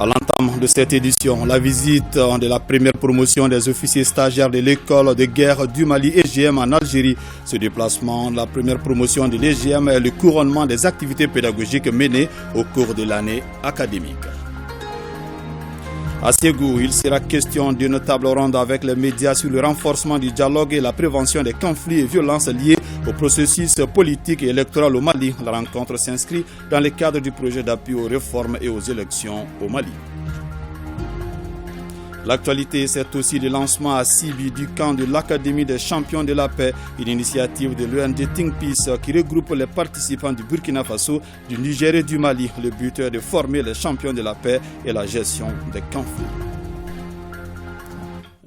À l'entame de cette édition, la visite de la première promotion des officiers stagiaires de l'école de guerre du Mali EGM en Algérie. Ce déplacement, la première promotion de l'EGM est le couronnement des activités pédagogiques menées au cours de l'année académique. À Ségou, il sera question d'une table ronde avec les médias sur le renforcement du dialogue et la prévention des conflits et violences liés au processus politique et électoral au Mali. La rencontre s'inscrit dans le cadre du projet d'appui aux réformes et aux élections au Mali. L'actualité, c'est aussi le lancement à Sibi du camp de l'Académie des champions de la paix, une initiative de l'ONG Think Peace qui regroupe les participants du Burkina Faso, du Niger et du Mali. Le but est de former les champions de la paix et la gestion des conflits.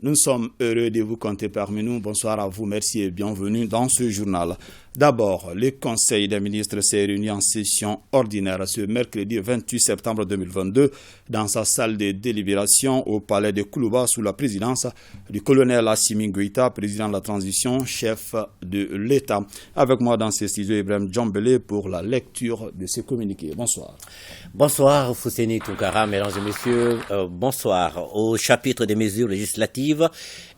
Nous sommes heureux de vous compter parmi nous. Bonsoir à vous, merci et bienvenue dans ce journal. D'abord, le Conseil des ministres s'est réuni en session ordinaire ce mercredi 28 septembre 2022 dans sa salle de délibération au palais de Koulouba sous la présidence du colonel Assimi Goïta, président de la transition, chef de l'État. Avec moi dans ces studios, Ibrahim Djambélé pour la lecture de ce communiqué. Bonsoir. Bonsoir, Fousseni Toukara, mesdames et messieurs. Bonsoir. Au chapitre des mesures législatives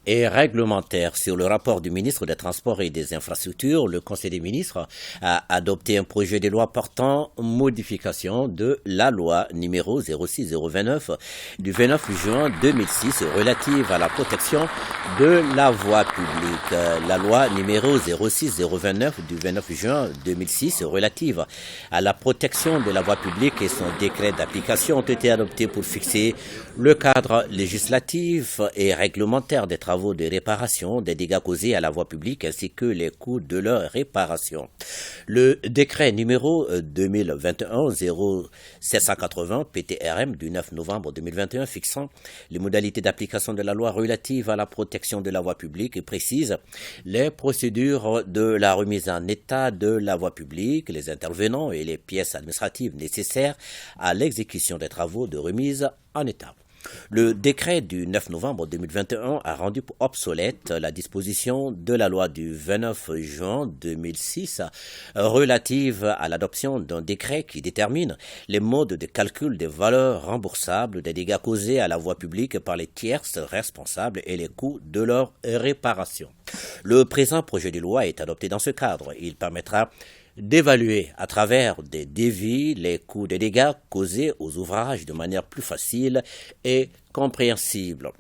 et réglementaire sur le rapport du ministre des Transports et des Infrastructures, le Conseil des ministres a adopté un projet de loi portant modification de la loi numéro 06029 du 29 juin 2006 relative à la protection de la voie publique. La loi numéro 06029 du 29 juin 2006 relative à la protection de la voie publique et son décret d'application ont été adoptés pour fixer le cadre législatif et réglementaire des travaux de réparation des dégâts causés à la voie publique ainsi que les coûts de leur réparation. Le décret numéro 2021-0780 PTRM du 9 novembre 2021 fixant les modalités d'application de la loi relative à la protection de la voie publique et précise les procédures de la remise en état de la voie publique, les intervenants et les pièces administratives nécessaires à l'exécution des travaux de remise en état. Le décret du 9 novembre 2021 a rendu obsolète la disposition de la loi du 29 juin 2006 relative à l'adoption d'un décret qui détermine les modes de calcul des valeurs remboursables des dégâts causés à la voie publique par les tierces responsables et les coûts de leur réparation. Le présent projet de loi est adopté dans ce cadre. Il permettra d'évaluer à travers des devis les coûts des dégâts causés aux ouvrages de manière plus facile et compréhensible.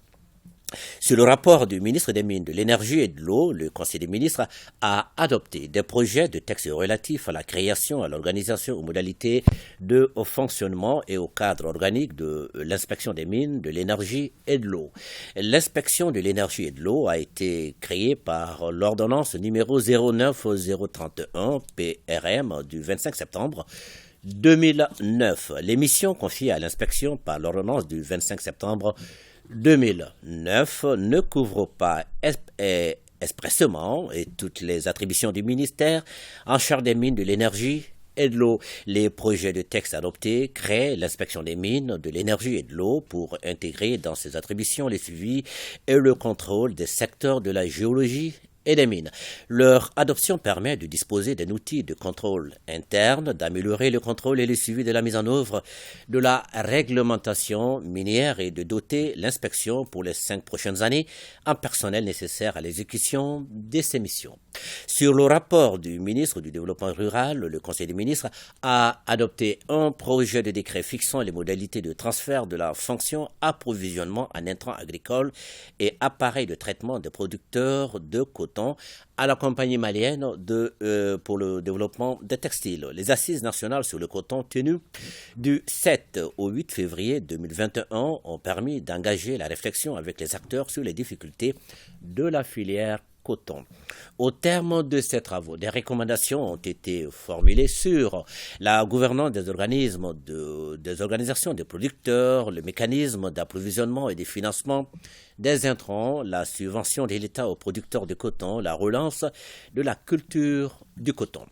Sur le rapport du ministre des Mines, de l'Énergie et de l'Eau, le Conseil des ministres a adopté des projets de textes relatifs à la création, à l'organisation, aux modalités de au fonctionnement et au cadre organique de l'inspection des mines, de l'énergie et de l'eau. L'inspection de l'énergie et de l'eau a été créée par l'ordonnance numéro 09031 PRM du 25 septembre 2009. Les missions confiées à l'inspection par l'ordonnance du 25 septembre 2009 ne couvre pas expressément et toutes les attributions du ministère en charge des mines, de l'énergie et de l'eau. Les projets de texte adoptés créent l'inspection des mines, de l'énergie et de l'eau pour intégrer dans ses attributions les suivis et le contrôle des secteurs de la géologie et des mines. Leur adoption permet de disposer d'un outil de contrôle interne, d'améliorer le contrôle et le suivi de la mise en œuvre de la réglementation minière et de doter l'inspection pour les 5 prochaines années en personnel nécessaire à l'exécution de ces missions. Sur le rapport du ministre du Développement rural, le Conseil des ministres a adopté un projet de décret fixant les modalités de transfert de la fonction approvisionnement en intrants agricoles et appareils de traitement des producteurs de coton à la compagnie malienne pour le développement des textiles. Les assises nationales sur le coton tenues du 7 au 8 février 2021 ont permis d'engager la réflexion avec les acteurs sur les difficultés de la filière coton. Au terme de ces travaux, des recommandations ont été formulées sur la gouvernance des organisations des producteurs, le mécanisme d'approvisionnement et de financement des intrants, la subvention de l'État aux producteurs de coton, la relance de la culture du coton.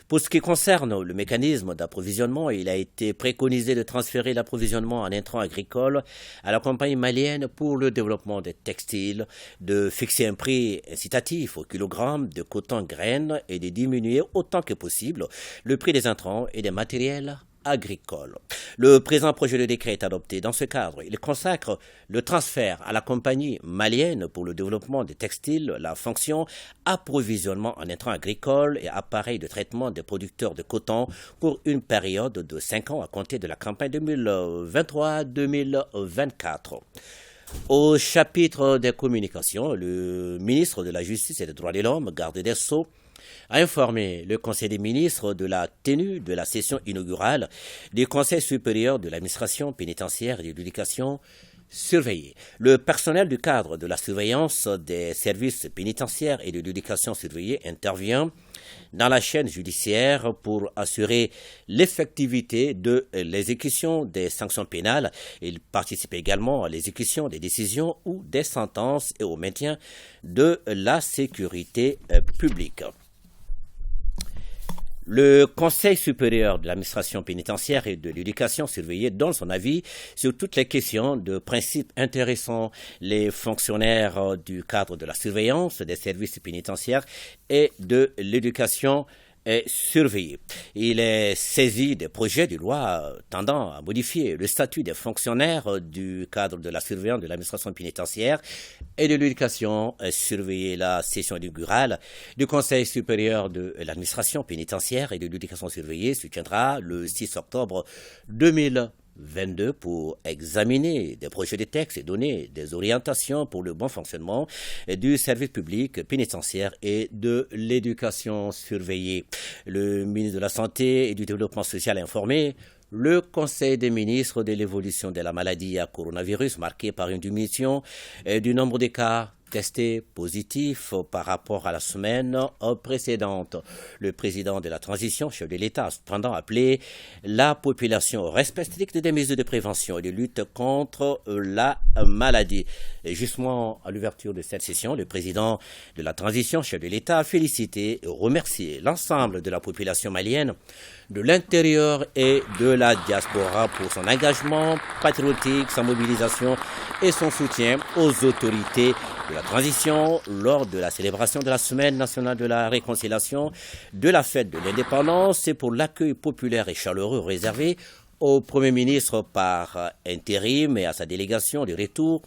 Pour ce qui concerne le mécanisme d'approvisionnement, il a été préconisé de transférer l'approvisionnement en intrants agricoles à la compagnie malienne pour le développement des textiles, de fixer un prix incitatif au kilogramme de coton graines et de diminuer autant que possible le prix des intrants et des matériels agricole. Le présent projet de décret est adopté. Dans ce cadre, il consacre le transfert à la compagnie malienne pour le développement des textiles, la fonction approvisionnement en intrants agricoles et appareils de traitement des producteurs de coton pour une période de 5 ans à compter de la campagne 2023-2024. Au chapitre des communications, le ministre de la Justice et des Droits de l'Homme, garde des Sceaux, a informé le Conseil des ministres de la tenue de la session inaugurale du Conseil supérieur de l'administration pénitentiaire et de l'éducation surveillée. Le personnel du cadre de la surveillance des services pénitentiaires et de l'éducation surveillée intervient dans la chaîne judiciaire pour assurer l'effectivité de l'exécution des sanctions pénales. Il participe également à l'exécution des décisions ou des sentences et au maintien de la sécurité publique. Le Conseil supérieur de l'administration pénitentiaire et de l'éducation surveillée donne son avis sur toutes les questions de principes intéressant les fonctionnaires du cadre de la surveillance des services pénitentiaires et de l'éducation surveillée. Il est saisi des projets de loi tendant à modifier le statut des fonctionnaires du cadre de la surveillance de l'administration pénitentiaire et de l'éducation surveillée. La session inaugurale du Conseil supérieur de l'administration pénitentiaire et de l'éducation surveillée se tiendra le 6 octobre 2022 pour examiner des projets de texte et donner des orientations pour le bon fonctionnement du service public pénitentiaire et de l'éducation surveillée. Le ministre de la Santé et du Développement social a informé le Conseil des ministres de l'évolution de la maladie à coronavirus marquée par une diminution du nombre de cas testés positifs par rapport à la semaine précédente. Le président de la transition, chef de l'État, a cependant appelé la population au respect strict des mesures de prévention et de lutte contre la maladie. Et justement, à l'ouverture de cette session, le président de la transition, chef de l'État, a félicité et remercié l'ensemble de la population malienne de l'intérieur et de la diaspora pour son engagement patriotique, sa mobilisation et son soutien aux autorités de la transition lors de la célébration de la Semaine nationale de la réconciliation, de la fête de l'indépendance et pour l'accueil populaire et chaleureux réservé au Premier ministre par intérim et à sa délégation de retour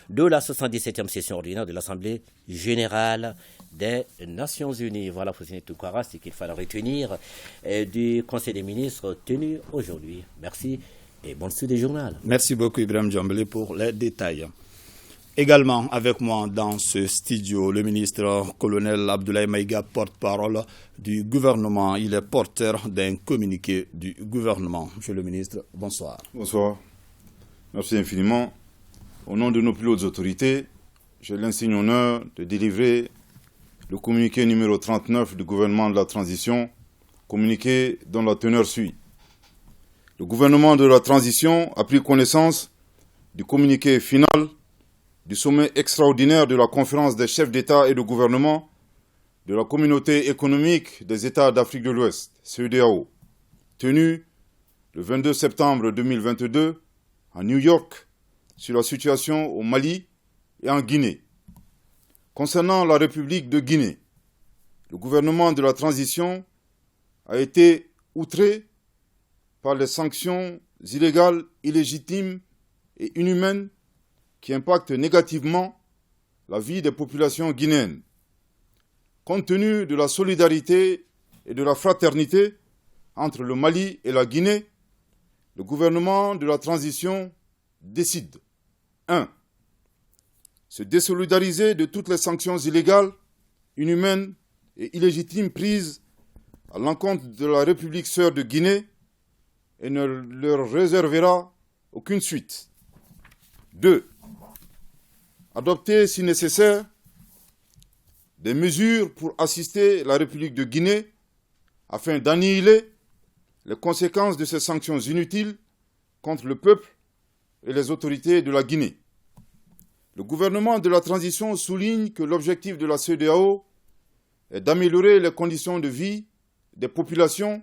de la 77e session ordinaire de l'Assemblée générale des Nations Unies. Voilà, Foussine Toukara, ce qu'il fallait retenir du Conseil des ministres tenu aujourd'hui. Merci et bonne suite des journaux. Merci beaucoup Ibrahim Djambélé pour les détails. Également avec moi dans ce studio, le ministre colonel Abdoulaye Maïga, porte-parole du gouvernement. Il est porteur d'un communiqué du gouvernement. Monsieur le ministre, bonsoir. Bonsoir. Merci infiniment. Au nom de nos plus hautes autorités, j'ai l'insigne honneur de délivrer le communiqué numéro 39 du gouvernement de la transition, communiqué dont la teneur suit. Le gouvernement de la transition a pris connaissance du communiqué final du sommet extraordinaire de la conférence des chefs d'État et de gouvernement de la communauté économique des États d'Afrique de l'Ouest, CEDEAO, tenu le 22 septembre 2022 à New York sur la situation au Mali et en Guinée. Concernant la République de Guinée, le gouvernement de la transition a été outré par les sanctions illégales, illégitimes et inhumaines qui impactent négativement la vie des populations guinéennes. Compte tenu de la solidarité et de la fraternité entre le Mali et la Guinée, le gouvernement de la transition décide 1. Se désolidariser de toutes les sanctions illégales, inhumaines et illégitimes prises à l'encontre de la République sœur de Guinée et ne leur réservera aucune suite. 2. Adopter, si nécessaire, des mesures pour assister la République de Guinée afin d'annihiler les conséquences de ces sanctions inutiles contre le peuple et les autorités de la Guinée. Le gouvernement de la transition souligne que l'objectif de la CEDEAO est d'améliorer les conditions de vie des populations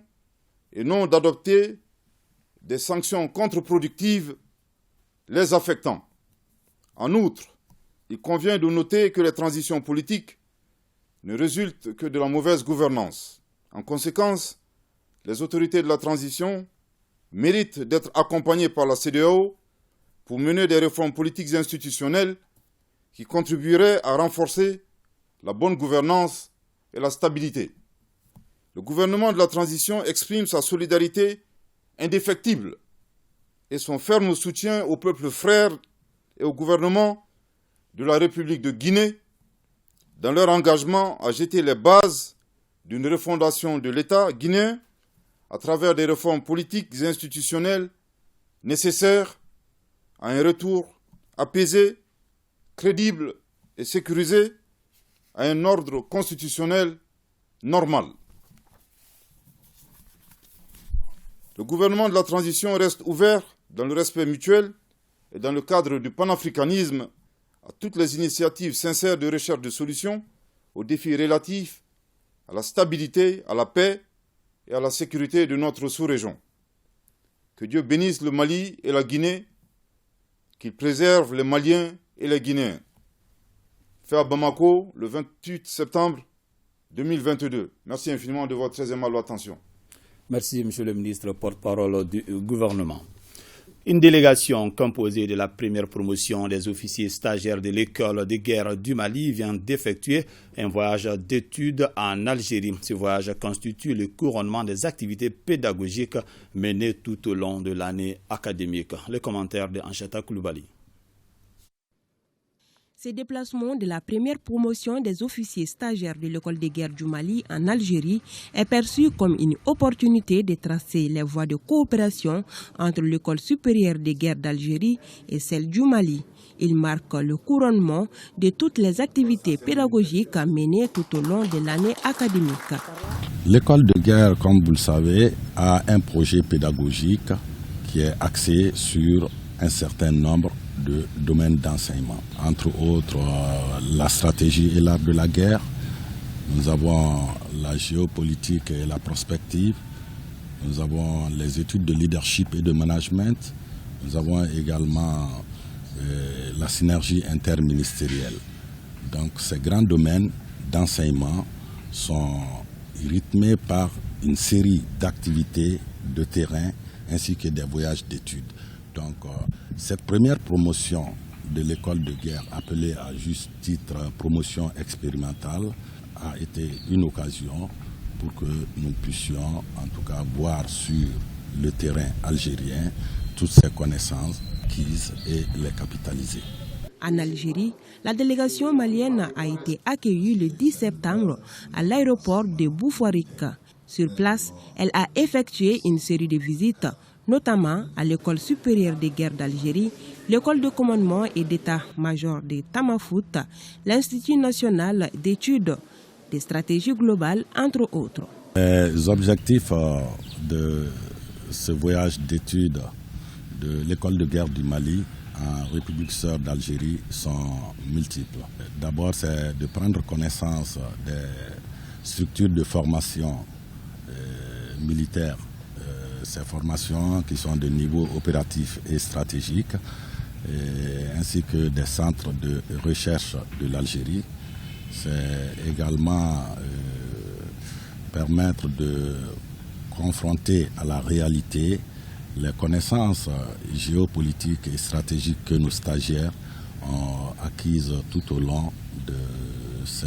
et non d'adopter des sanctions contre-productives les affectant. En outre, il convient de noter que les transitions politiques ne résultent que de la mauvaise gouvernance. En conséquence, les autorités de la transition mérite d'être accompagné par la CEDEAO pour mener des réformes politiques et institutionnelles qui contribueraient à renforcer la bonne gouvernance et la stabilité. Le gouvernement de la transition exprime sa solidarité indéfectible et son ferme soutien au peuple frère et au gouvernement de la République de Guinée dans leur engagement à jeter les bases d'une refondation de l'État guinéen à travers des réformes politiques et institutionnelles nécessaires à un retour apaisé, crédible et sécurisé à un ordre constitutionnel normal. Le gouvernement de la transition reste ouvert dans le respect mutuel et dans le cadre du panafricanisme à toutes les initiatives sincères de recherche de solutions aux défis relatifs à la stabilité, à la paix et à la sécurité de notre sous-région. Que Dieu bénisse le Mali et la Guinée, qu'il préserve les Maliens et les Guinéens. Fait à Bamako le 28 septembre 2022. Merci infiniment de votre très aimable attention. Merci, Monsieur le ministre, porte-parole du gouvernement. Une délégation composée de la première promotion des officiers stagiaires de l'école de guerre du Mali vient d'effectuer un voyage d'études en Algérie. Ce voyage constitue le couronnement des activités pédagogiques menées tout au long de l'année académique. Le commentaire de Anchata Koulibaly. Ce déplacement de la première promotion des officiers stagiaires de l'école de guerre du Mali en Algérie est perçu comme une opportunité de tracer les voies de coopération entre l'école supérieure de guerre d'Algérie et celle du Mali. Il marque le couronnement de toutes les activités pédagogiques menées tout au long de l'année académique. L'école de guerre, comme vous le savez, a un projet pédagogique qui est axé sur un certain nombre de domaines d'enseignement. Entre autres, la stratégie et l'art de la guerre. Nous avons la géopolitique et la prospective. Nous avons les études de leadership et de management. Nous avons également la synergie interministérielle. Donc ces grands domaines d'enseignement sont rythmés par une série d'activités de terrain ainsi que des voyages d'études. Donc, cette première promotion de l'école de guerre, appelée à juste titre promotion expérimentale, a été une occasion pour que nous puissions, en tout cas, voir sur le terrain algérien toutes ces connaissances acquises et les capitaliser. En Algérie, la délégation malienne a été accueillie le 10 septembre à l'aéroport de Boufarik. Sur place, elle a effectué une série de visites, notamment à l'école supérieure de guerre d'Algérie, l'école de commandement et d'état-major de Tamafout, l'Institut national d'études des stratégies globales, entre autres. Les objectifs de ce voyage d'études de l'école de guerre du Mali en République sœur d'Algérie sont multiples. D'abord, c'est de prendre connaissance des structures de formation militaire, ces formations qui sont de niveau opératif et stratégique, ainsi que des centres de recherche de l'Algérie. C'est également permettre de confronter à la réalité les connaissances géopolitiques et stratégiques que nos stagiaires ont acquises tout au long de ces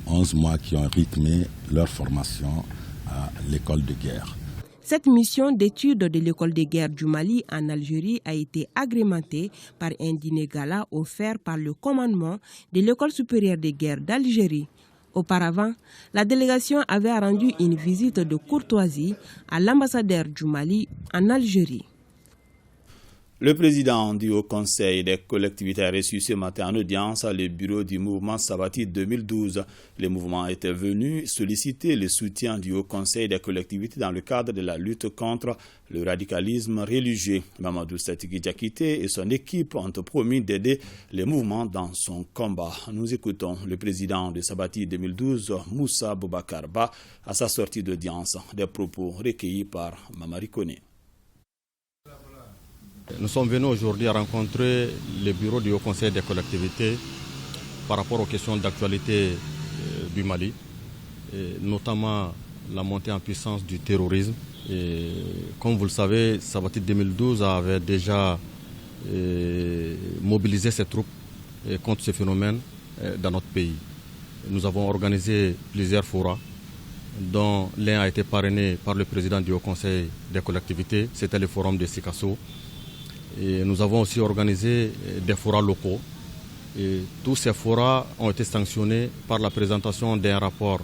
11 mois qui ont rythmé leur formation à l'école de guerre. Cette mission d'études de l'école de guerre du Mali en Algérie a été agrémentée par un dîner gala offert par le commandement de l'école supérieure de guerre d'Algérie. Auparavant, la délégation avait rendu une visite de courtoisie à l'ambassadeur du Mali en Algérie. Le président du Haut Conseil des collectivités a reçu ce matin en audience le bureau du mouvement Sabati 2012. Le mouvement était venu solliciter le soutien du Haut Conseil des collectivités dans le cadre de la lutte contre le radicalisme religieux. Mamadou Satiki Diakité et son équipe ont promis d'aider le mouvement dans son combat. Nous écoutons le président de Sabati 2012, Moussa Boubakarba, à sa sortie d'audience. Des propos recueillis par Mamari Kone. Nous sommes venus aujourd'hui rencontrer le bureau du Haut Conseil des collectivités par rapport aux questions d'actualité du Mali, et notamment la montée en puissance du terrorisme. Et comme vous le savez, Sabati 2012 avait déjà mobilisé ses troupes contre ce phénomène dans notre pays. Nous avons organisé plusieurs forats, dont l'un a été parrainé par le président du Haut Conseil des collectivités, c'était le forum de Sikasso. Et nous avons aussi organisé des forats locaux. Et tous ces forats ont été sanctionnés par la présentation d'un rapport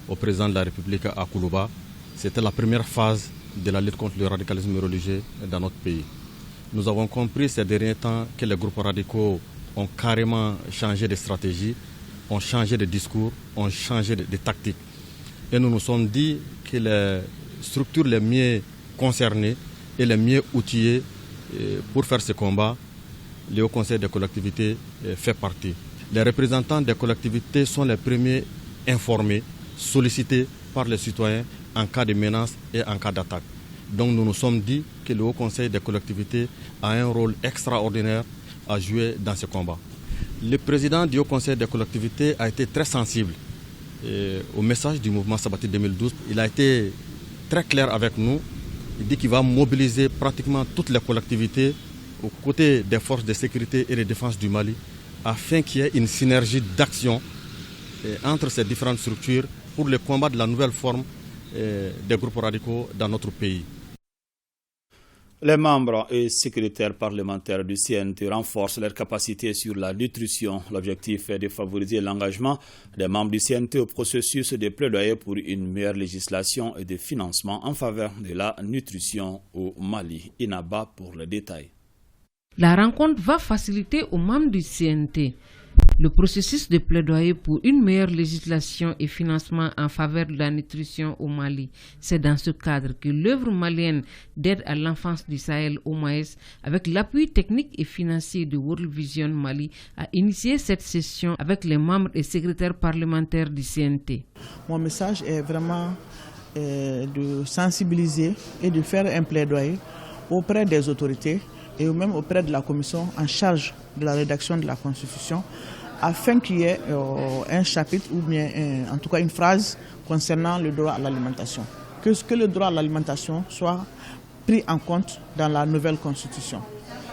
au président de la République à Koulouba. C'était la première phase de la lutte contre le radicalisme religieux dans notre pays. Nous avons compris ces derniers temps que les groupes radicaux ont carrément changé de stratégie, ont changé de discours, ont changé de tactique. Et nous nous sommes dit que les structures les mieux concernées et les mieux outillées pour faire ce combat, le Haut Conseil des collectivités fait partie. Les représentants des collectivités sont les premiers informés, sollicités par les citoyens en cas de menace et en cas d'attaque. Donc nous nous sommes dit que le Haut Conseil des collectivités a un rôle extraordinaire à jouer dans ce combat. Le président du Haut Conseil des collectivités a été très sensible au message du mouvement Sabati 2012. Il a été très clair avec nous. Il dit qu'il va mobiliser pratiquement toutes les collectivités aux côtés des forces de sécurité et de défense du Mali afin qu'il y ait une synergie d'action entre ces différentes structures pour le combat de la nouvelle forme des groupes radicaux dans notre pays. Les membres et secrétaires parlementaires du CNT renforcent leurs capacités sur la nutrition. L'objectif est de favoriser l'engagement des membres du CNT au processus de plaidoyer pour une meilleure législation et de financement en faveur de la nutrition au Mali. Inaba pour le détail. La rencontre va faciliter aux membres du CNT le processus de plaidoyer pour une meilleure législation et financement en faveur de la nutrition au Mali. C'est dans ce cadre que l'œuvre malienne d'aide à l'enfance du Sahel au maïs, avec l'appui technique et financier de World Vision Mali, a initié cette session avec les membres et secrétaires parlementaires du CNT. Mon message est vraiment de sensibiliser et de faire un plaidoyer auprès des autorités et même auprès de la commission en charge de la rédaction de la Constitution, afin qu'il y ait un chapitre ou bien en tout cas une phrase concernant le droit à l'alimentation. Que le droit à l'alimentation soit pris en compte dans la nouvelle Constitution.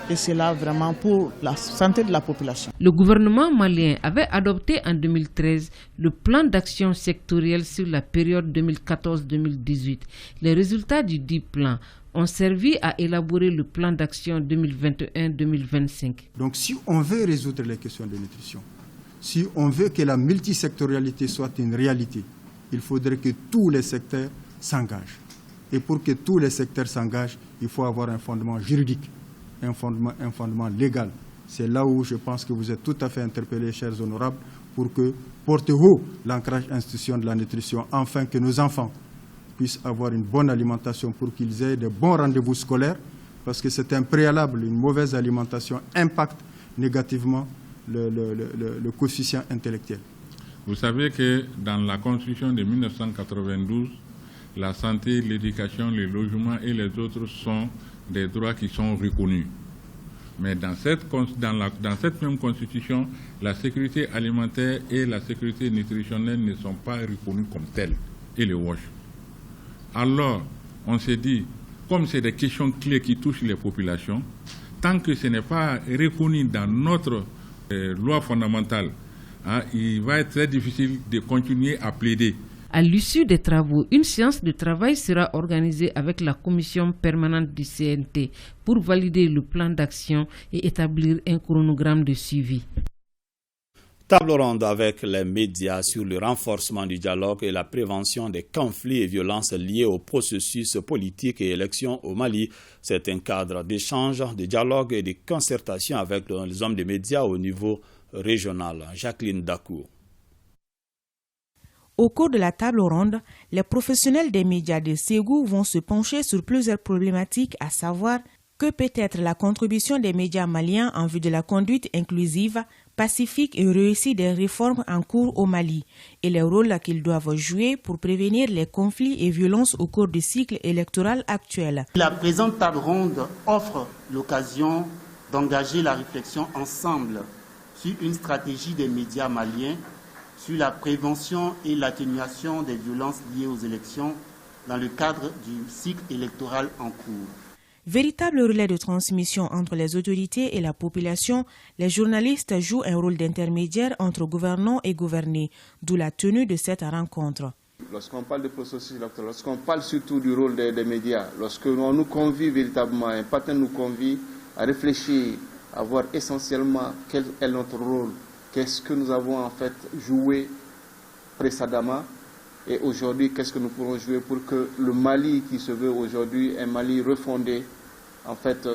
Et c'est là vraiment pour la santé de la population. Le gouvernement malien avait adopté en 2013 le plan d'action sectoriel sur la période 2014-2018. Les résultats du dit plan ont servi à élaborer le plan d'action 2021-2025. Donc si on veut résoudre les questions de nutrition, si on veut que la multisectorialité soit une réalité, il faudrait que tous les secteurs s'engagent. Et pour que tous les secteurs s'engagent, il faut avoir un fondement juridique, un fondement légal. C'est là où je pense que vous êtes tout à fait interpellés, chers honorables, pour que portez haut l'ancrage institutionnel de la nutrition, afin que nos enfants puissent avoir une bonne alimentation pour qu'ils aient de bons rendez-vous scolaires, parce que c'est un préalable. Une mauvaise alimentation impacte négativement le coefficient intellectuel. Vous savez que dans la Constitution de 1992, la santé, l'éducation, le logement et les autres sont des droits qui sont reconnus. Mais dans cette même Constitution, la sécurité alimentaire et la sécurité nutritionnelle ne sont pas reconnues comme telles, et le WASH. Alors, on s'est dit, comme c'est des questions clés qui touchent les populations, tant que ce n'est pas reconnu dans notre loi fondamentale, il va être très difficile de continuer à plaider. À l'issue des travaux, une séance de travail sera organisée avec la commission permanente du CNT pour valider le plan d'action et établir un chronogramme de suivi. Table ronde avec les médias sur le renforcement du dialogue et la prévention des conflits et violences liés au processus politique et élections au Mali. C'est un cadre d'échange, de dialogue et de concertation avec les hommes des médias au niveau régional. Jacqueline Dacour. Au cours de la table ronde, les professionnels des médias de Ségou vont se pencher sur plusieurs problématiques, à savoir que peut être la contribution des médias maliens en vue de la conduite inclusive, pacifique et réussie des réformes en cours au Mali et les rôles qu'ils doivent jouer pour prévenir les conflits et violences au cours du cycle électoral actuel. La présente table ronde offre l'occasion d'engager la réflexion ensemble sur une stratégie des médias maliens sur la prévention et l'atténuation des violences liées aux élections dans le cadre du cycle électoral en cours. Véritable relais de transmission entre les autorités et la population, les journalistes jouent un rôle d'intermédiaire entre gouvernants et gouvernés, d'où la tenue de cette rencontre. Lorsqu'on parle de processus électoral, lorsqu'on parle surtout du rôle des médias, lorsque l'on nous convie véritablement, un partenaire nous convie à réfléchir, à voir essentiellement quel est notre rôle, qu'est-ce que nous avons en fait joué précédemment et aujourd'hui qu'est-ce que nous pourrons jouer pour que le Mali qui se veut aujourd'hui un Mali refondé, en fait,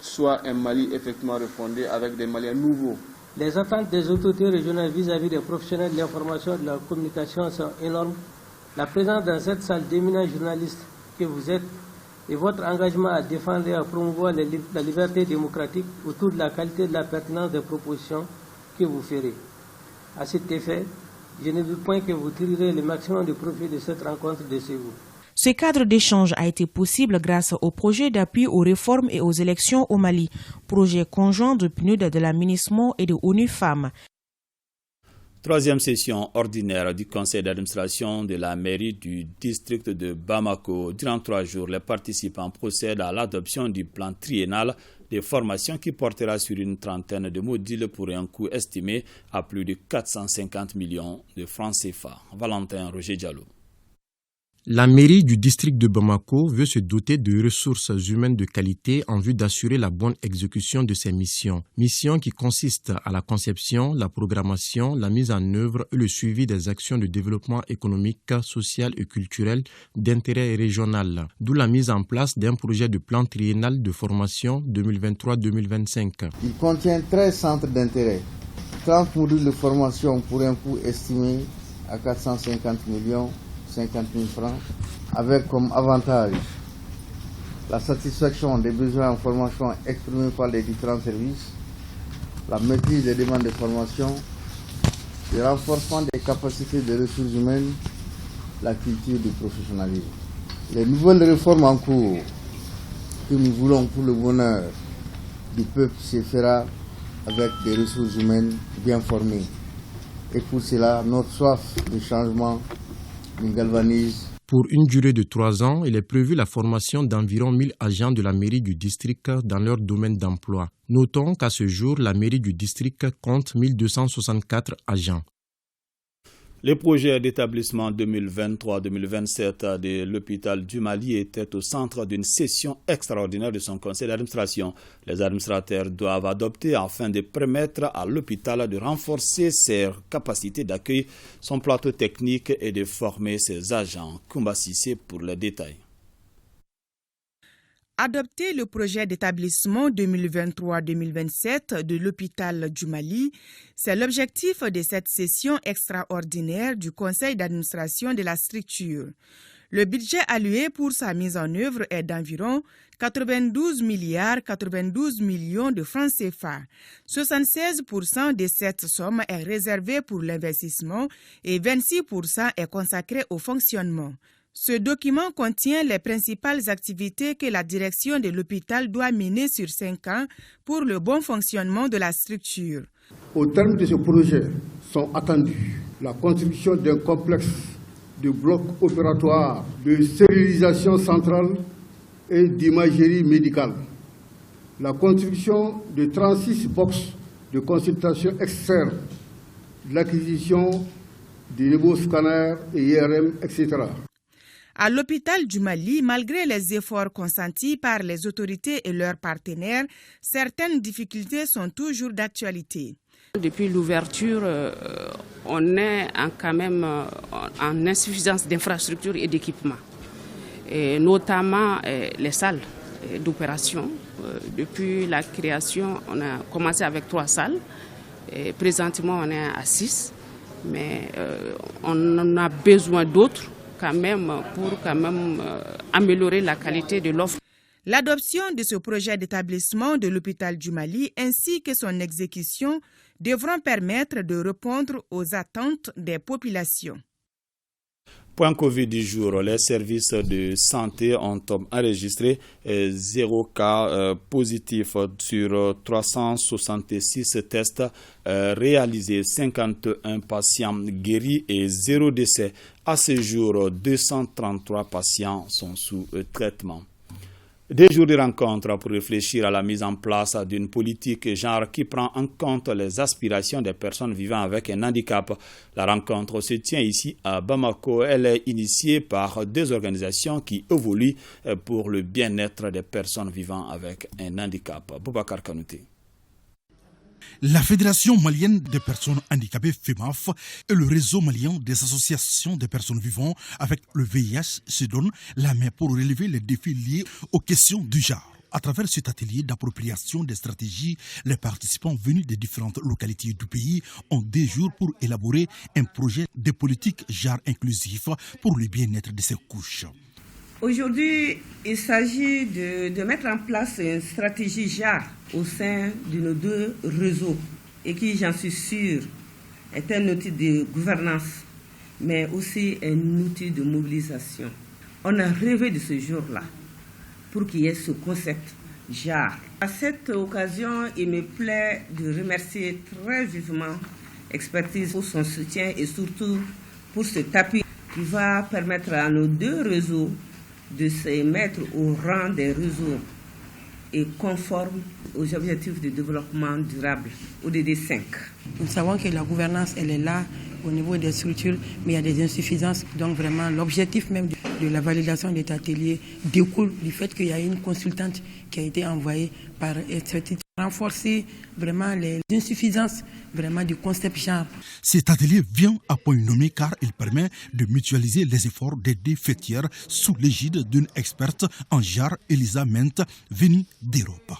soit un Mali effectivement refondé avec des Maliens nouveaux. Les attentes des autorités régionales vis-à-vis des professionnels de l'information et de la communication sont énormes. La présence dans cette salle d'éminents journalistes que vous êtes et votre engagement à défendre et à promouvoir la liberté démocratique autour de la qualité et de la pertinence des propositions que vous ferez. À cet effet, je ne doute point que vous tirerez le maximum de profit de cette rencontre de chez vous. Ce cadre d'échange a été possible grâce au projet d'appui aux réformes et aux élections au Mali, projet conjoint de PNUD, de la MINUSMA et de ONU Femmes. Troisième session ordinaire du conseil d'administration de la mairie du district de Bamako. Durant 3 jours, les participants procèdent à l'adoption du plan triennal de formation qui portera sur une trentaine de modules pour un coût estimé à plus de 450 millions de francs CFA. Valentin Roger Diallo. La mairie du district de Bamako veut se doter de ressources humaines de qualité en vue d'assurer la bonne exécution de ses missions. Missions qui consistent à la conception, la programmation, la mise en œuvre et le suivi des actions de développement économique, social et culturel d'intérêt régional. D'où la mise en place d'un projet de plan triennal de formation 2023-2025. Il contient 13 centres d'intérêt, 30 modules de formation pour un coût estimé à 450 millions 50 000 francs, avec comme avantage la satisfaction des besoins en formation exprimés par les différents services, la maîtrise des demandes de formation, le renforcement des capacités des ressources humaines, la culture du professionnalisme. Les nouvelles réformes en cours que nous voulons pour le bonheur du peuple se fera avec des ressources humaines bien formées. Et pour cela, notre soif de changement nous galvanise. Pour une durée de 3 ans, il est prévu la formation d'environ 1000 agents de la mairie du district dans leur domaine d'emploi. Notons qu'à ce jour, la mairie du district compte 1264 agents. Le projet d'établissement 2023-2027 de l'hôpital du Mali était au centre d'une session extraordinaire de son conseil d'administration. Les administrateurs doivent adopter afin de permettre à l'hôpital de renforcer ses capacités d'accueil, son plateau technique et de former ses agents. Koumba Sissé pour les détails. Adopter le projet d'établissement 2023-2027 de l'hôpital du Mali, c'est l'objectif de cette session extraordinaire du conseil d'administration de la structure. Le budget alloué pour sa mise en œuvre est d'environ 92 millions de francs CFA. 76% de cette somme est réservée pour l'investissement et 26% est consacré au fonctionnement. Ce document contient les principales activités que la direction de l'hôpital doit mener sur 5 ans pour le bon fonctionnement de la structure. Au terme de ce projet sont attendus la construction d'un complexe de blocs opératoires, de stérilisation centrale et d'imagerie médicale, la construction de 36 boxes de consultation externe, l'acquisition de nouveaux scanners et IRM, etc. À l'hôpital du Mali, malgré les efforts consentis par les autorités et leurs partenaires, certaines difficultés sont toujours d'actualité. Depuis l'ouverture, on est quand même en insuffisance d'infrastructures et d'équipements, notamment les salles d'opération. Depuis la création, on a commencé avec 3 salles. Présentement, on est à 6, mais on en a besoin d'autres quand même pour améliorer la qualité de l'offre. L'adoption de ce projet d'établissement de l'hôpital du Mali ainsi que son exécution devront permettre de répondre aux attentes des populations. Point Covid du jour, les services de santé ont enregistré 0 cas positifs sur 366 tests réalisés, 51 patients guéris et 0 décès. À ce jour, 233 patients sont sous traitement. Des jours de rencontre pour réfléchir à la mise en place d'une politique genre qui prend en compte les aspirations des personnes vivant avec un handicap. La rencontre se tient ici à Bamako. Elle est initiée par deux organisations qui évoluent pour le bien-être des personnes vivant avec un handicap. Boubacar Kanouté. La Fédération malienne des personnes handicapées FEMAF et le réseau malien des associations des personnes vivant avec le VIH se donnent la main pour relever les défis liés aux questions du genre. À travers cet atelier d'appropriation des stratégies, les participants venus des différentes localités du pays ont 2 jours pour élaborer un projet de politique genre inclusif pour le bien-être de ces couches. Aujourd'hui, il s'agit de mettre en place une stratégie genre au sein de nos 2 réseaux et qui, j'en suis sûr, est un outil de gouvernance, mais aussi un outil de mobilisation. On a rêvé de ce jour-là pour qu'il y ait ce concept genre. À cette occasion, il me plaît de remercier très vivement Expertise pour son soutien et surtout pour cet appui qui va permettre à nos 2 réseaux de se mettre au rang des réseaux et conformes aux objectifs de développement durable, ODD 5. Nous savons que la gouvernance, elle est là au niveau des structures, mais il y a des insuffisances. Donc vraiment, l'objectif même de la validation de cet atelier découle du fait qu'il y a une consultante qui a été envoyée par Expertise renforcer vraiment les insuffisances vraiment du concept genre. Cet atelier vient à point nommé car il permet de mutualiser les efforts des 2 fêtières sous l'égide d'une experte en genre, Elisa Ment, venue d'Europe.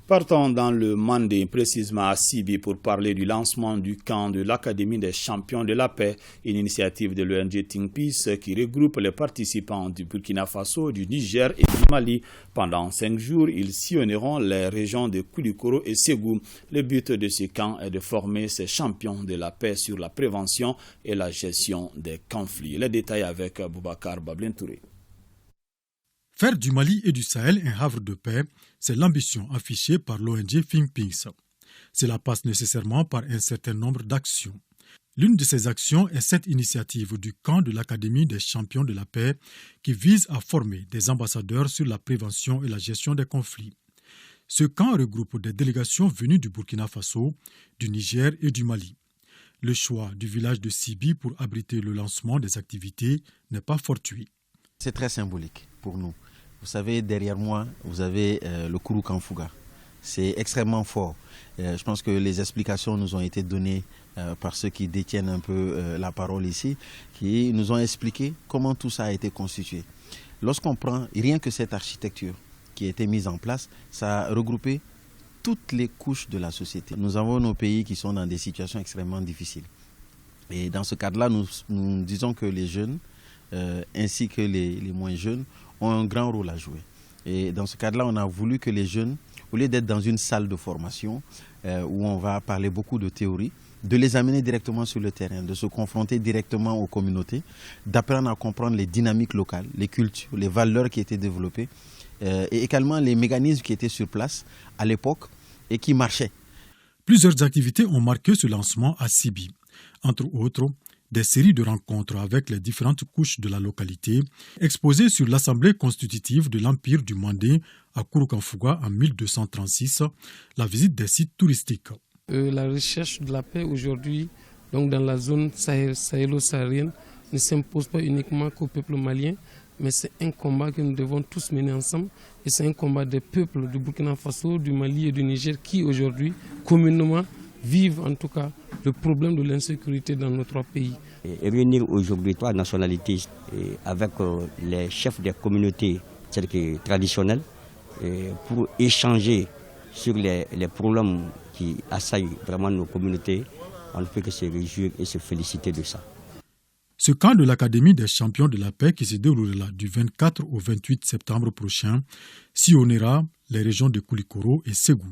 Partons dans le Mandé, précisément à Sibi, pour parler du lancement du camp de l'Académie des champions de la paix, une initiative de l'ONG Think Peace qui regroupe les participants du Burkina Faso, du Niger et du Mali. Pendant 5 jours, ils sillonneront les régions de Koulikoro et Ségou. Le but de ce camp est de former ces champions de la paix sur la prévention et la gestion des conflits. Les détails avec Boubacar Bablin Touré. Faire du Mali et du Sahel un havre de paix, c'est l'ambition affichée par l'ONG Think Peace. Cela passe nécessairement par un certain nombre d'actions. L'une de ces actions est cette initiative du camp de l'Académie des champions de la paix qui vise à former des ambassadeurs sur la prévention et la gestion des conflits. Ce camp regroupe des délégations venues du Burkina Faso, du Niger et du Mali. Le choix du village de Sibi pour abriter le lancement des activités n'est pas fortuit. C'est très symbolique pour nous. Vous savez, derrière moi, vous avez le Kourou Kanfouga. C'est extrêmement fort. Je pense que les explications nous ont été données par ceux qui détiennent un peu la parole ici, qui nous ont expliqué comment tout ça a été constitué. Lorsqu'on prend rien que cette architecture qui a été mise en place, ça a regroupé toutes les couches de la société. Nous avons nos pays qui sont dans des situations extrêmement difficiles. Et dans ce cadre-là, nous disons que les jeunes, ainsi que les moins jeunes, ont un grand rôle à jouer. Et dans ce cadre-là, on a voulu que les jeunes, au lieu d'être dans une salle de formation où on va parler beaucoup de théorie, de les amener directement sur le terrain, de se confronter directement aux communautés, d'apprendre à comprendre les dynamiques locales, les cultures, les valeurs qui étaient développées et également les mécanismes qui étaient sur place à l'époque et qui marchaient. Plusieurs activités ont marqué ce lancement à Sibi. Entre autres, des séries de rencontres avec les différentes couches de la localité, exposées sur l'Assemblée constitutive de l'Empire du Mandé à Kouroukanfouga en 1236, la visite des sites touristiques. La recherche de la paix aujourd'hui, donc dans la zone sahélo-saharienne, ne s'impose pas uniquement qu'au peuple malien, mais c'est un combat que nous devons tous mener ensemble. Et c'est un combat des peuples du Burkina Faso, du Mali et du Niger qui aujourd'hui, communément, vivent en tout cas le problème de l'insécurité dans nos 3 pays. Et réunir aujourd'hui 3 nationalités avec les chefs des communautés traditionnelles pour échanger sur les problèmes qui assaillent vraiment nos communautés, on ne peut que se réjouir et se féliciter de ça. Ce camp de l'Académie des champions de la paix qui se déroulera du 24 au 28 septembre prochain sillonnera les régions de Koulikoro et Ségou.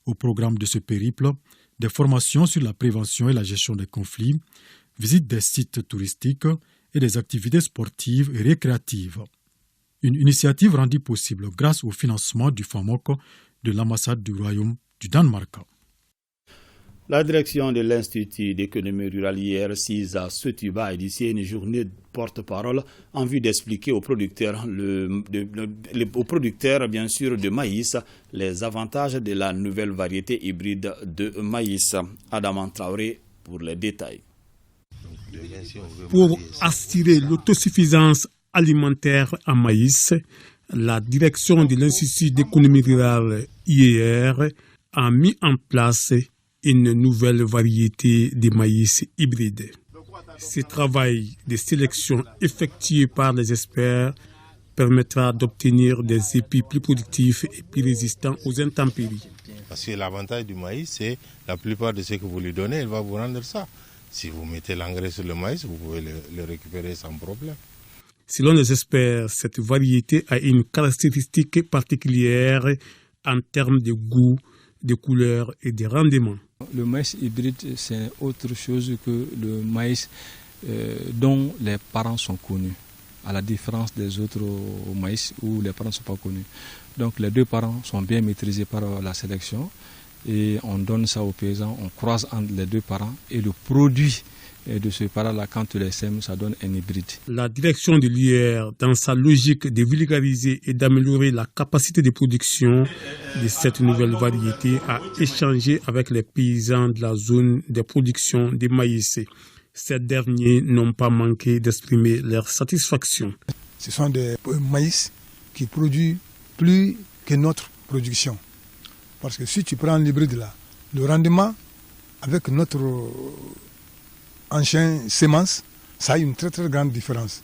Au programme de ce périple, des formations sur la prévention et la gestion des conflits, visite des sites touristiques et des activités sportives et récréatives. Une initiative rendue possible grâce au financement du FAMOC de l'ambassade du Royaume du Danemark. La direction de l'Institut d'économie rurale IRCIS à Setuba a initié une journée de porte-parole en vue d'expliquer aux producteurs, bien sûr, de maïs les avantages de la nouvelle variété hybride de maïs. Adam Traoré pour les détails. Pour assurer l'autosuffisance alimentaire en maïs, la direction de l'Institut d'économie rurale IER a mis en place une nouvelle variété de maïs hybride. Ce travail de sélection effectué par les experts permettra d'obtenir des épis plus productifs et plus résistants aux intempéries. Parce que l'avantage du maïs, c'est la plupart de ce que vous lui donnez, il va vous rendre ça. Si vous mettez l'engrais sur le maïs, vous pouvez le récupérer sans problème. Selon les experts, cette variété a une caractéristique particulière en termes de goût, de couleur et de rendement. Le maïs hybride, c'est autre chose que le maïs dont les parents sont connus, à la différence des autres maïs où les parents ne sont pas connus. Donc les deux parents sont bien maîtrisés par la sélection et on donne ça aux paysans, on croise entre les deux parents et le produit de ce parent-là, quand tu les sèmes, ça donne un hybride. La direction de l'IR, dans sa logique de vulgariser et d'améliorer la capacité de production de cette nouvelle variété, a échangé avec les paysans de la zone de production de maïs. Ces derniers n'ont pas manqué d'exprimer leur satisfaction. Ce sont des maïs qui produisent plus que notre production. Parce que si tu prends l'hybride là, le rendement avec notre ancien semence, ça a une très très grande différence.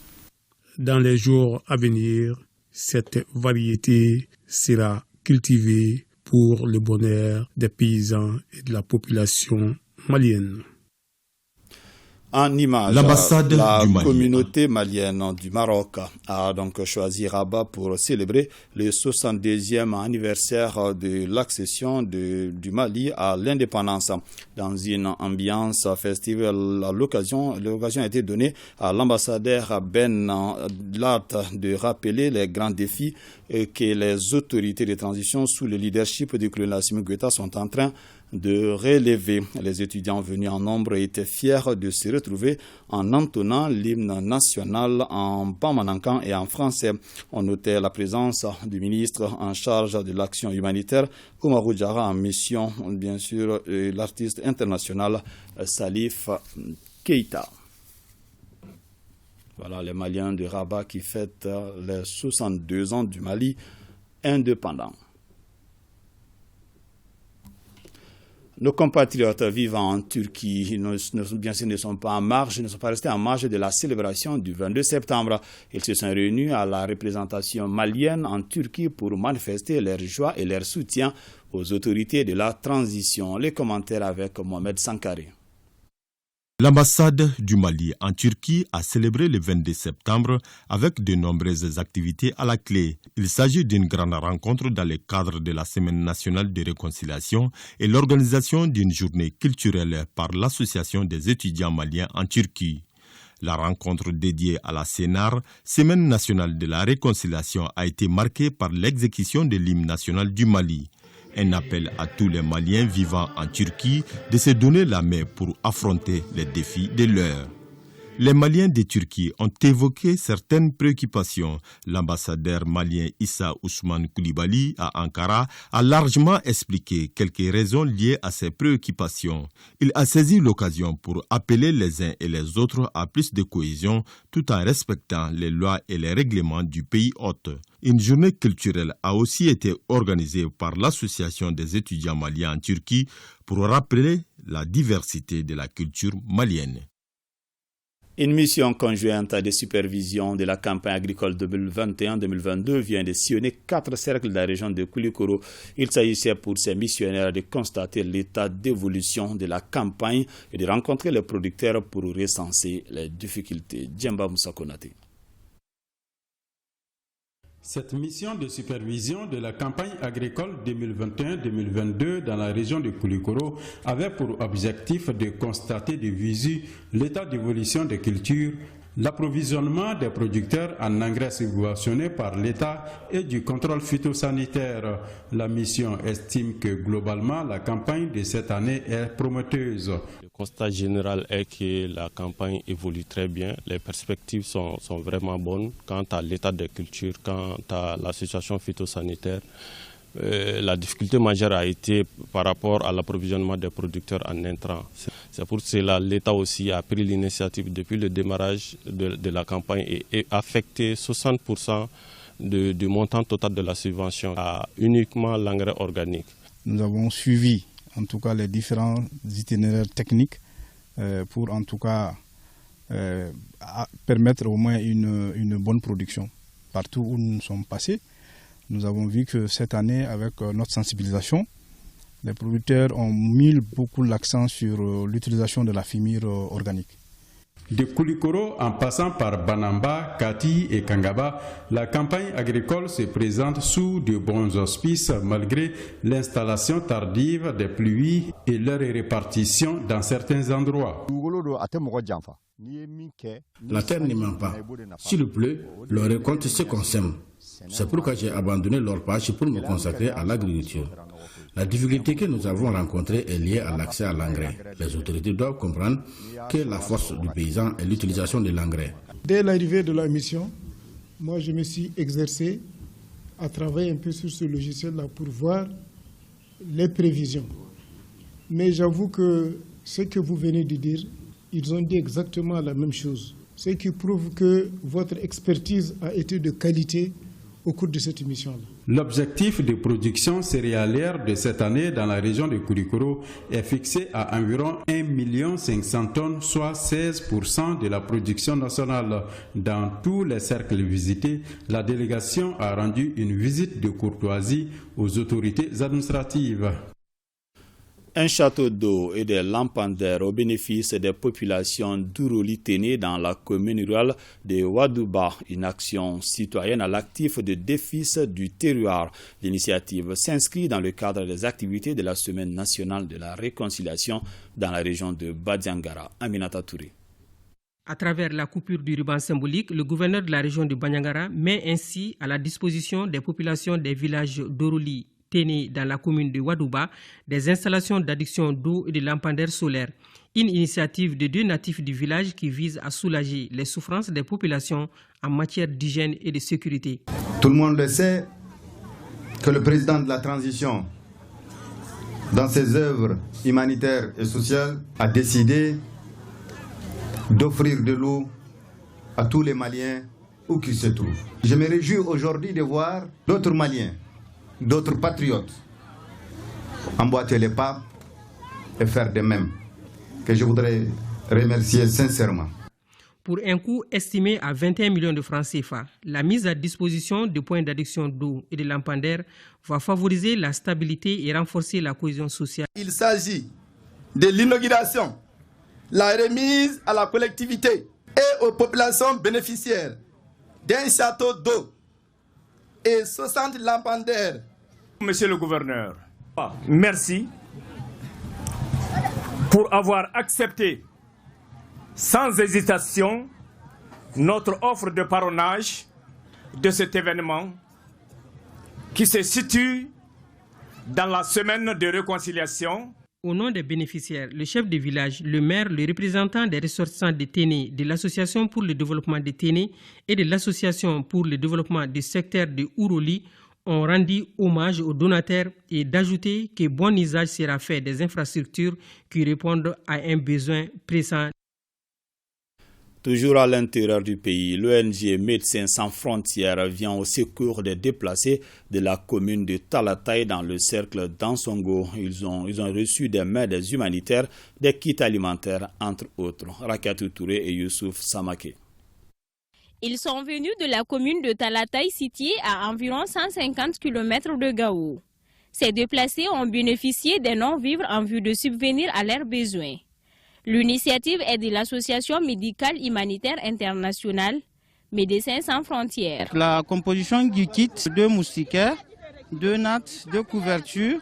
Dans les jours à venir, cette variété sera cultivée pour le bonheur des paysans et de la population malienne. En image, la communauté malienne du Maroc a donc choisi Rabat pour célébrer le 62e anniversaire de l'accession du Mali à l'indépendance. Dans une ambiance festive, l'occasion a été donnée à l'ambassadeur Ben Lat de rappeler les grands défis que les autorités de transition sous le leadership du colonel Assimi Goïta sont en train de relever. Les étudiants venus en nombre étaient fiers de se retrouver en entonnant l'hymne national en pamanankan et en français. On notait la présence du ministre en charge de l'action humanitaire, Oumarou Diarra, en mission, bien sûr, et l'artiste international Salif Keïta. Voilà les Maliens de Rabat qui fêtent les 62 ans du Mali indépendant. Nos compatriotes vivant en Turquie, bien sûr, ne sont pas restés en marge de la célébration du 22 septembre. Ils se sont réunis à la représentation malienne en Turquie pour manifester leur joie et leur soutien aux autorités de la transition. Les commentaires avec Mohamed Sankari. L'ambassade du Mali en Turquie a célébré le 22 septembre avec de nombreuses activités à la clé. Il s'agit d'une grande rencontre dans le cadre de la Semaine nationale de réconciliation et l'organisation d'une journée culturelle par l'Association des étudiants maliens en Turquie. La rencontre dédiée à la CNAR, Semaine nationale de la réconciliation, a été marquée par l'exécution de l'hymne national du Mali. Un appel à tous les Maliens vivant en Turquie de se donner la main pour affronter les défis de l'heure. Les Maliens de Turquie ont évoqué certaines préoccupations. L'ambassadeur malien Issa Ousmane Koulibaly à Ankara a largement expliqué quelques raisons liées à ces préoccupations. Il a saisi l'occasion pour appeler les uns et les autres à plus de cohésion tout en respectant les lois et les règlements du pays hôte. Une journée culturelle a aussi été organisée par l'Association des étudiants maliens en Turquie pour rappeler la diversité de la culture malienne. Une mission conjointe de supervision de la campagne agricole 2021-2022 vient de sillonner 4 cercles de la région de Koulikoro. Il s'agissait pour ces missionnaires de constater l'état d'évolution de la campagne et de rencontrer les producteurs pour recenser les difficultés. Djemba Moussa Konate. Cette mission de supervision de la campagne agricole 2021-2022 dans la région de Koulikoro avait pour objectif de constater de visu l'état d'évolution des cultures, l'approvisionnement des producteurs en engrais subventionnés par l'État et du contrôle phytosanitaire. La mission estime que globalement la campagne de cette année est prometteuse. Le constat général est que la campagne évolue très bien, les perspectives sont vraiment bonnes quant à l'état des cultures, quant à la situation phytosanitaire. La difficulté majeure a été par rapport à l'approvisionnement des producteurs en intrants. C'est pour cela que l'État aussi a pris l'initiative depuis le démarrage de la campagne et affecté 60% du montant total de la subvention à uniquement l'engrais organique. Nous avons suivi en tout cas les différents itinéraires techniques pour en tout cas permettre au moins une bonne production partout où nous sommes passés. Nous avons vu que cette année, avec notre sensibilisation, les producteurs ont mis beaucoup l'accent sur l'utilisation de la fumier organique. De Koulikoro en passant par Banamba, Kati et Kangaba, la campagne agricole se présente sous de bons auspices malgré l'installation tardive des pluies et leur répartition dans certains endroits. La terre ne ment pas. S'il pleut, le récolte se consomme. C'est pourquoi j'ai abandonné l'orpaillage pour me consacrer à l'agriculture. La difficulté que nous avons rencontrée est liée à l'accès à l'engrais. Les autorités doivent comprendre que la force du paysan est l'utilisation de l'engrais. Dès l'arrivée de la mission, moi je me suis exercé à travailler un peu sur ce logiciel-là pour voir les prévisions. Mais j'avoue que ce que vous venez de dire, ils ont dit exactement la même chose. Ce qui prouve que votre expertise a été de qualité au cours de cette mission-là. L'objectif de production céréalière de cette année dans la région de Koulikoro est fixé à environ 1 500 000 tonnes, soit 16% de la production nationale. Dans tous les cercles visités, la délégation a rendu une visite de courtoisie aux autorités administratives. Un château d'eau et des lampadaires au bénéfice des populations d'Uroli-Téné dans la commune rurale de Wadouba, une action citoyenne à l'actif de défis du terroir. L'initiative s'inscrit dans le cadre des activités de la Semaine nationale de la réconciliation dans la région de Badiangara. Aminata Touré. À travers la coupure du ruban symbolique, le gouverneur de la région de Badiangara met ainsi à la disposition des populations des villages d'Uroli Téné dans la commune de Wadouba des installations d'adduction d'eau et de lampadaires solaires. Une initiative de 2 natifs du village qui vise à soulager les souffrances des populations en matière d'hygiène et de sécurité. Tout le monde le sait que le président de la transition, dans ses œuvres humanitaires et sociales, a décidé d'offrir de l'eau à tous les Maliens où qu'ils se trouvent. Je me réjouis aujourd'hui de voir d'autres Maliens, d'autres patriotes emboîter les pas et faire de même, que je voudrais remercier sincèrement. Pour un coût estimé à 21 millions de francs CFA, la mise à disposition de points d'adduction d'eau et de lampadaires va favoriser la stabilité et renforcer la cohésion sociale. Il s'agit de l'inauguration, la remise à la collectivité et aux populations bénéficiaires d'un château d'eau et 60 lampadaires. Monsieur le gouverneur, merci pour avoir accepté sans hésitation notre offre de parrainage de cet événement qui se situe dans la semaine de réconciliation. Au nom des bénéficiaires, le chef de village, le maire, le représentant des ressortissants de Téné, de l'Association pour le développement de Téné et de l'Association pour le développement du secteur de Uroli ont rendu hommage aux donataires et d'ajouter que bon usage sera fait des infrastructures qui répondent à un besoin pressant. Toujours à l'intérieur du pays, l'ONG Médecins sans frontières vient au secours des déplacés de la commune de Talatay dans le cercle d'Ansongo. Ils ont reçu des mains des humanitaires, des kits alimentaires, entre autres. Rakatou Touré et Youssouf Samake. Ils sont venus de la commune de Talatay, située à environ 150 km de Gao. Ces déplacés ont bénéficié des non-vivres en vue de subvenir à leurs besoins. L'initiative est de l'Association médicale humanitaire internationale, Médecins sans frontières. La composition du kit, 2 moustiquaires, 2 nattes, 2 couvertures,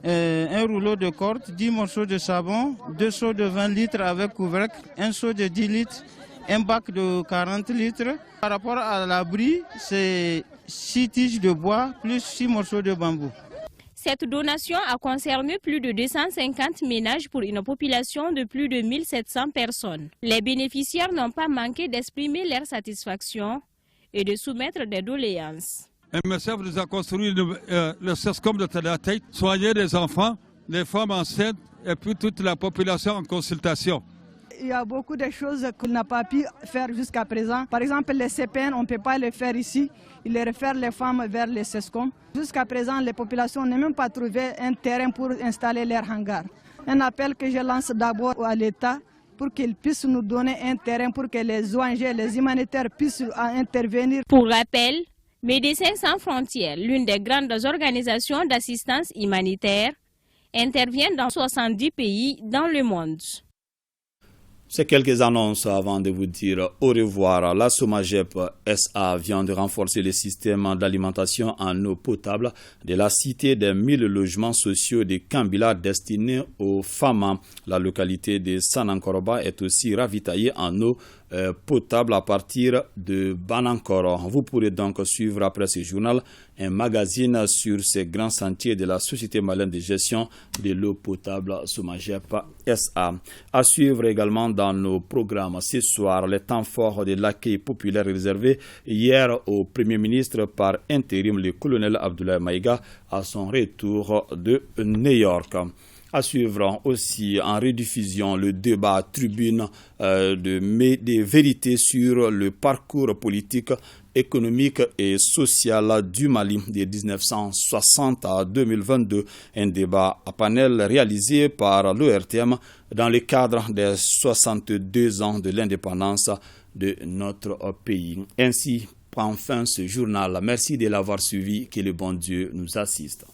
un rouleau de corde, 10 morceaux de savon, 2 seaux de 20 litres avec couvercle, un seau de 10 litres, un bac de 40 litres. Par rapport à l'abri, c'est 6 tiges de bois plus 6 morceaux de bambou. Cette donation a concerné plus de 250 ménages pour une population de plus de 1700 personnes. Les bénéficiaires n'ont pas manqué d'exprimer leur satisfaction et de soumettre des doléances. MSF nous a construit le CESCOM de Talatay, soigner les enfants, les femmes enceintes et puis toute la population en consultation. Il y a beaucoup de choses qu'on n'a pas pu faire jusqu'à présent. Par exemple, les CPN, on ne peut pas les faire ici. Il les réfère les femmes vers les CESCOM. Jusqu'à présent, les populations n'ont même pas trouvé un terrain pour installer leurs hangars. Un appel que je lance d'abord à l'État pour qu'il puisse nous donner un terrain pour que les ONG, les humanitaires puissent intervenir. Pour rappel, Médecins sans frontières, l'une des grandes organisations d'assistance humanitaire, intervient dans 70 pays dans le monde. C'est quelques annonces avant de vous dire au revoir. La Somagep SA vient de renforcer le système d'alimentation en eau potable de la cité des 1000 logements sociaux de Kambila destinés aux femmes. La localité de Sanankoroba est aussi ravitaillée en eau potable à partir de Banankoro. Vous pourrez donc suivre après ce journal un magazine sur ces grands sentiers de la Société malienne de gestion de l'eau potable Somagep SA. À suivre également dans nos programmes ce soir, les temps forts de l'accueil populaire réservé hier au Premier ministre par intérim, le colonel Abdoulaye Maïga, à son retour de New York. À suivre aussi en rediffusion le débat tribune des vérités sur le parcours politique, économique et social du Mali de 1960 à 2022. Un débat à panel réalisé par l'ORTM dans le cadre des 62 ans de l'indépendance de notre pays. Ainsi prend fin ce journal. Merci de l'avoir suivi. Que le bon Dieu nous assiste.